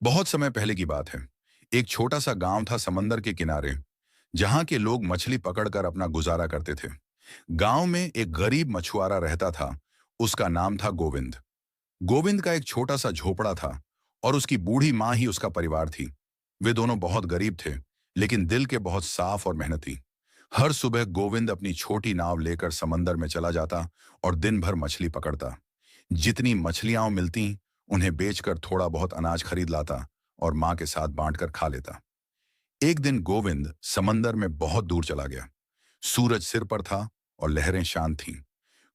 बहुत समय पहले की बात है। एक छोटा सा गांव था समंदर के किनारे, जहां के लोग मछली पकड़कर अपना गुजारा करते थे। गांव में एक गरीब मछुआरा रहता था। उसका नाम था गोविंद। गोविंद का एक छोटा सा झोपड़ा था और उसकी बूढ़ी माँ ही उसका परिवार थी। वे दोनों बहुत गरीब थे, लेकिन दिल के बहुत साफ और मेहनती। हर सुबह गोविंद अपनी छोटी नाव लेकर समंदर में चला जाता और दिन भर मछली पकड़ता। जितनी मछलियां मिलती, उन्हें बेचकर थोड़ा बहुत अनाज खरीद लाता और मां के साथ बांटकर खा लेता। एक दिन गोविंद समंदर में बहुत दूर चला गया। सूरज सिर पर था और लहरें शांत थीं।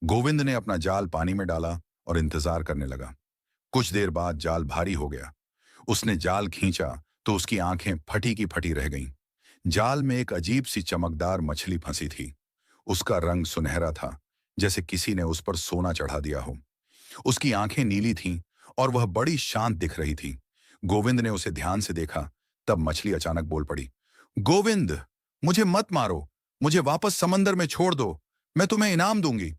गोविंद ने अपना जाल पानी में डाला और इंतजार करने लगा। कुछ देर बाद जाल भारी हो गया। उसने जाल खींचा तो उसकी आंखें फटी की फटी रह गईं। जाल में एक अजीब सी चमकदार मछली फंसी थी। उसका रंग सुनहरा था, जैसे किसी ने उस पर सोना चढ़ा दिया हो। उसकी आंखें नीली थीं और वह बड़ी शांत दिख रही थी। गोविंद ने उसे ध्यान से देखा, तब मछली अचानक बोल पड़ी, गोविंद, मुझे मत मारो, मुझे वापस समंदर में छोड़ दो, मैं तुम्हें इनाम दूंगी।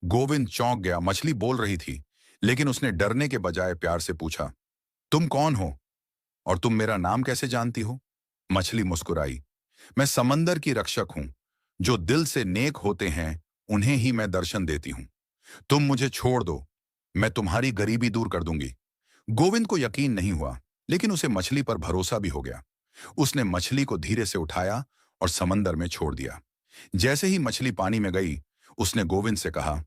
गोविंद चौंक गया। मछली बोल रही थी, लेकिन उसने डरने के बजाय प्यार से पूछा, तुम कौन हो और तुम मेरा नाम कैसे जानती हो? मछली मुस्कुराई, मैं समंदर की रक्षक हूं। जो दिल से नेक होते हैं, उन्हें ही मैं दर्शन देती हूं। तुम मुझे छोड़ दो, मैं तुम्हारी गरीबी दूर कर दूंगी। गोविंद को यकीन नहीं हुआ, लेकिन उसे मछली पर भरोसा भी हो गया। उसने मछली को धीरे से उठाया और समंदर में छोड़ दिया। जैसे ही मछली पानी में गई, उसने गोविंद से कहा,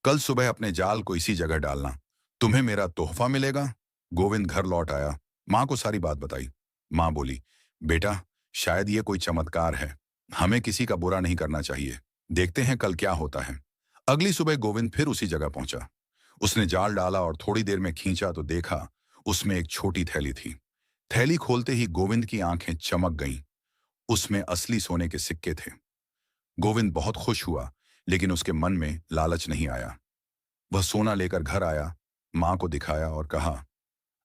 कल सुबह अपने जाल को इसी जगह डालना, तुम्हें मेरा तोहफा मिलेगा। गोविंद घर लौट आया, मां को सारी बात बताई। मां बोली, बेटा, शायद ये कोई चमत्कार है। हमें किसी का बुरा नहीं करना चाहिए। देखते हैं कल क्या होता है। अगली सुबह गोविंद फिर उसी जगह पहुंचा। उसने जाल डाला और थोड़ी देर में खींचा तो देखा, उसमें एक छोटी थैली थी। थैली खोलते ही गोविंद की आंखें चमक गईं। उसमें असली सोने के सिक्के थे। गोविंद बहुत खुश हुआ, लेकिन उसके मन में लालच नहीं आया। वह सोना लेकर घर आया, मां को दिखाया और कहा,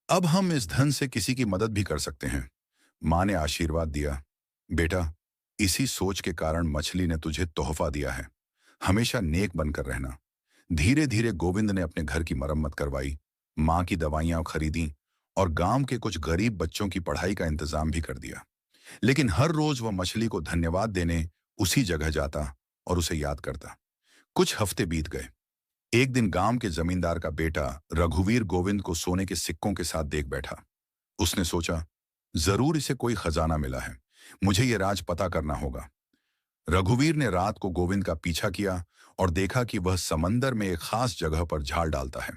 अब हम इस धन से किसी की मदद भी कर सकते हैं। मां ने आशीर्वाद दिया, बेटा, इसी सोच के कारण मछली ने तुझे तोहफा दिया है। हमेशा नेक बनकर रहना। धीरे धीरे गोविंद ने अपने घर की मरम्मत करवाई, मां की दवाइयां खरीदी और गांव के कुछ गरीब बच्चों की पढ़ाई का इंतजाम भी कर दिया। लेकिन हर रोज वह मछली को धन्यवाद देने उसी जगह जाता और उसे याद करता। कुछ हफ्ते बीत गए। एक दिन गांव के जमींदार का बेटा रघुवीर गोविंद को सोने के सिक्कों के साथ देख बैठा। उसने सोचा, जरूर इसे कोई खजाना मिला है, मुझे यह राज पता करना होगा। रघुवीर ने रात को गोविंद का पीछा किया और देखा कि वह समंदर में एक खास जगह पर झाल डालता है।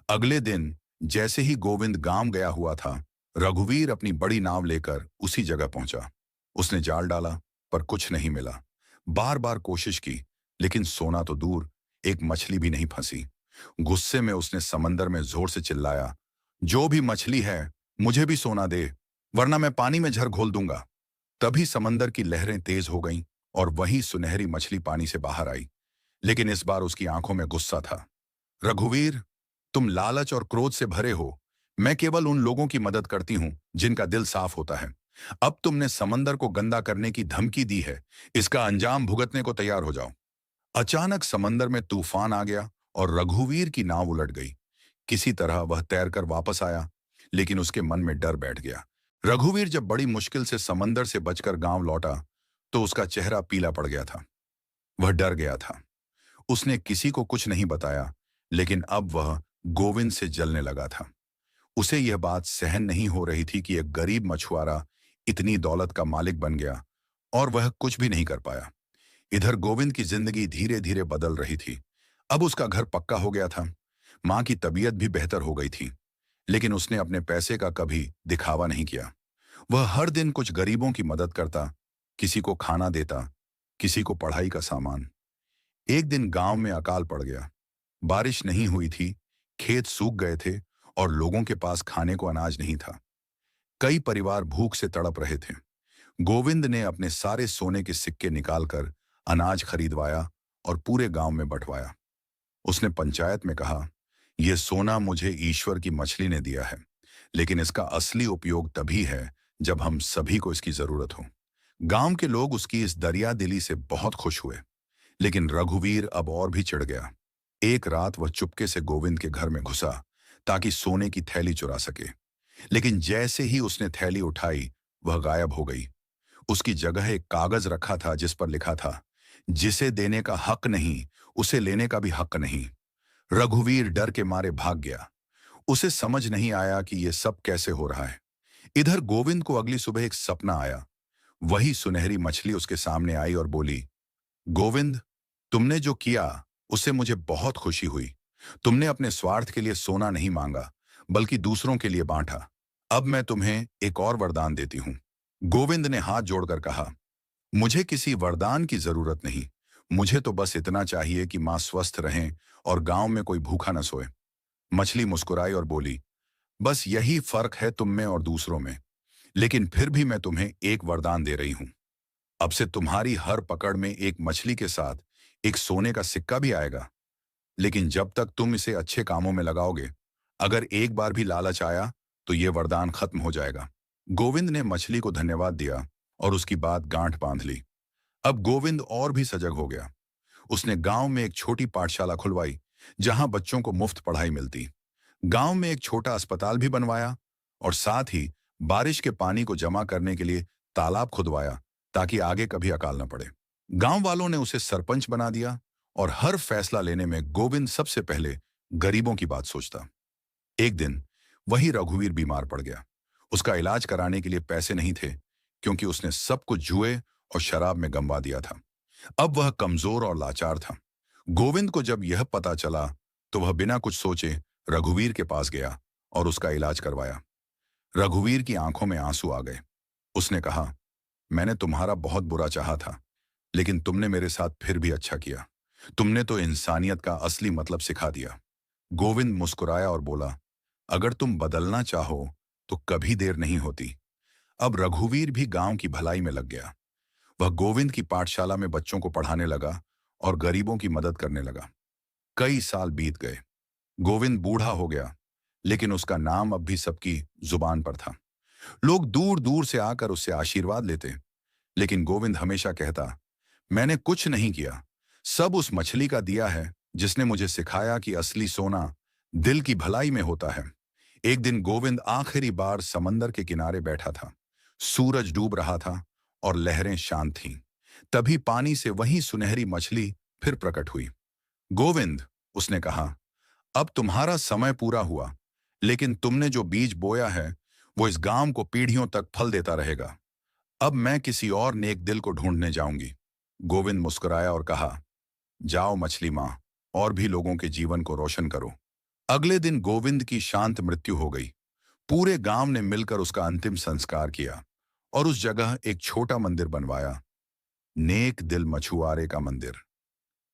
अगले दिन जैसे ही गोविंद गांव गया हुआ था, रघुवीर अपनी बड़ी नाव लेकर उसी जगह पहुंचा। उसने जाल डाला, पर कुछ नहीं मिला। बार बार कोशिश की, लेकिन सोना तो दूर, एक मछली भी नहीं फंसी। गुस्से में उसने समंदर में जोर से चिल्लाया, जो भी मछली है, मुझे भी सोना दे, वरना मैं पानी में झर घोल दूंगा। तभी समंदर की लहरें तेज हो गईं और वही सुनहरी मछली पानी से बाहर आई। लेकिन इस बार उसकी आंखों में गुस्सा था। रघुवीर, तुम लालच और क्रोध से भरे हो। मैं केवल उन लोगों की मदद करती हूं जिनका दिल साफ होता है। अब तुमने समंदर को गंदा करने की धमकी दी है, इसका अंजाम भुगतने को तैयार हो जाओ। अचानक समंदर में तूफान आ गया और रघुवीर की नाव उलट गई। किसी तरह वह तैरकर वापस आया, लेकिन उसके मन में डर बैठ गया। रघुवीर जब बड़ी मुश्किल से समंदर से बचकर गांव लौटा, तो उसका चेहरा पीला पड़ गया था। वह डर गया था। उसने किसी को कुछ नहीं बताया, लेकिन अब वह गोविंद से जलने लगा था। उसे यह बात सहन नहीं हो रही थी कि एक गरीब मछुआरा इतनी दौलत का मालिक बन गया और वह कुछ भी नहीं कर पाया। इधर गोविंद की जिंदगी धीरे धीरे बदल रही थी। अब उसका घर पक्का हो गया था। मां की तबीयत भी बेहतर हो गई थी, लेकिन उसने अपने पैसे का कभी दिखावा नहीं किया। वह हर दिन कुछ गरीबों की मदद करता, किसी को खाना देता, किसी को पढ़ाई का सामान। एक दिन गांव में अकाल पड़ गया। बारिश नहीं हुई थी, खेत सूख गए थे और लोगों के पास खाने को अनाज नहीं था। कई परिवार भूख से तड़प रहे थे। गोविंद ने अपने सारे सोने के सिक्के निकालकर अनाज खरीदवाया और पूरे गांव में बंटवाया। उसने पंचायत में कहा, यह सोना मुझे ईश्वर की मछली ने दिया है, लेकिन इसका असली उपयोग तभी है जब हम सभी को इसकी जरूरत हो। गांव के लोग उसकी इस दरिया दिली से बहुत खुश हुए, लेकिन रघुवीर अब और भी चिढ़ गया। एक रात वह चुपके से गोविंद के घर में घुसा ताकि सोने की थैली चुरा सके। लेकिन जैसे ही उसने थैली उठाई, वह गायब हो गई। उसकी जगह एक कागज रखा था जिस पर लिखा था, जिसे देने का हक नहीं, उसे लेने का भी हक नहीं। रघुवीर डर के मारे भाग गया। उसे समझ नहीं आया कि यह सब कैसे हो रहा है। इधर गोविंद को अगली सुबह एक सपना आया। वही सुनहरी मछली उसके सामने आई और बोली, गोविंद, तुमने जो किया उससे मुझे बहुत खुशी हुई। तुमने अपने स्वार्थ के लिए सोना नहीं मांगा, बल्कि दूसरों के लिए बांटा। अब मैं तुम्हें एक और वरदान देती हूं। गोविंद ने हाथ जोड़कर कहा, मुझे किसी वरदान की जरूरत नहीं। मुझे तो बस इतना चाहिए कि मां स्वस्थ रहें और गांव में कोई भूखा न सोए। मछली मुस्कुराई और बोली, बस यही फर्क है तुम में और दूसरों में। लेकिन फिर भी मैं तुम्हें एक वरदान दे रही हूं। अब से तुम्हारी हर पकड़ में एक मछली के साथ एक सोने का सिक्का भी आएगा। लेकिन जब तक तुम इसे अच्छे कामों में लगाओगे, अगर एक बार भी लालच आया तो ये वरदान खत्म हो जाएगा। गोविंद ने मछली को धन्यवाद दिया और उसकी बात गांठ बांध ली। अब गोविंद और भी सजग हो गया। उसने गांव में एक छोटी पाठशाला खुलवाई, जहां बच्चों को मुफ्त पढ़ाई मिलती। गांव में एक छोटा अस्पताल भी बनवाया और साथ ही बारिश के पानी को जमा करने के लिए तालाब खुदवाया, ताकि आगे कभी अकाल न पड़े। गांव वालों ने उसे सरपंच बना दिया और हर फैसला लेने में गोविंद सबसे पहले गरीबों की बात सोचता। एक दिन वही रघुवीर बीमार पड़ गया। उसका इलाज कराने के लिए पैसे नहीं थे, क्योंकि उसने सब कुछ जुए और शराब में गंवा दिया था। अब वह कमजोर और लाचार था। गोविंद को जब यह पता चला, तो वह बिना कुछ सोचे रघुवीर के पास गया और उसका इलाज करवाया। रघुवीर की आंखों में आंसू आ गए। उसने कहा, मैंने तुम्हारा बहुत बुरा चाहा था, लेकिन तुमने मेरे साथ फिर भी अच्छा किया। तुमने तो इंसानियत का असली मतलब सिखा दिया। गोविंद मुस्कुराया और बोला, अगर तुम बदलना चाहो तो कभी देर नहीं होती। अब रघुवीर भी गांव की भलाई में लग गया। वह गोविंद की पाठशाला में बच्चों को पढ़ाने लगा और गरीबों की मदद करने लगा। कई साल बीत गए। गोविंद बूढ़ा हो गया, लेकिन उसका नाम अब भी सबकी जुबान पर था। लोग दूर दूर से आकर उससे आशीर्वाद लेते, लेकिन गोविंद हमेशा कहता, मैंने कुछ नहीं किया, सब उस मछली का दिया है जिसने मुझे सिखाया कि असली सोना दिल की भलाई में होता है। एक दिन गोविंद आखिरी बार समंदर के किनारे बैठा था। सूरज डूब रहा था और लहरें शांत थीं। तभी पानी से वही सुनहरी मछली फिर प्रकट हुई। गोविंद, उसने कहा, अब तुम्हारा समय पूरा हुआ, लेकिन तुमने जो बीज बोया है वो इस गांव को पीढ़ियों तक फल देता रहेगा। अब मैं किसी और नेक दिल को ढूंढने जाऊंगी। गोविंद मुस्कुराया और कहा, जाओ मछली मां, और भी लोगों के जीवन को रोशन करो। अगले दिन गोविंद की शांत मृत्यु हो गई। पूरे गांव ने मिलकर उसका अंतिम संस्कार किया और उस जगह एक छोटा मंदिर बनवाया, नेक दिल मछुआरे का मंदिर।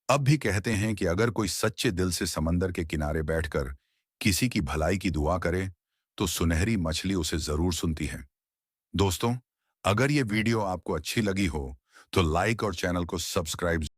अब भी कहते हैं कि अगर कोई सच्चे दिल से समंदर के किनारे बैठकर किसी की भलाई की दुआ करे, तो सुनहरी मछली उसे जरूर सुनती है। दोस्तों, अगर ये वीडियो आपको अच्छी लगी हो, तो लाइक और चैनल को सब्सक्राइब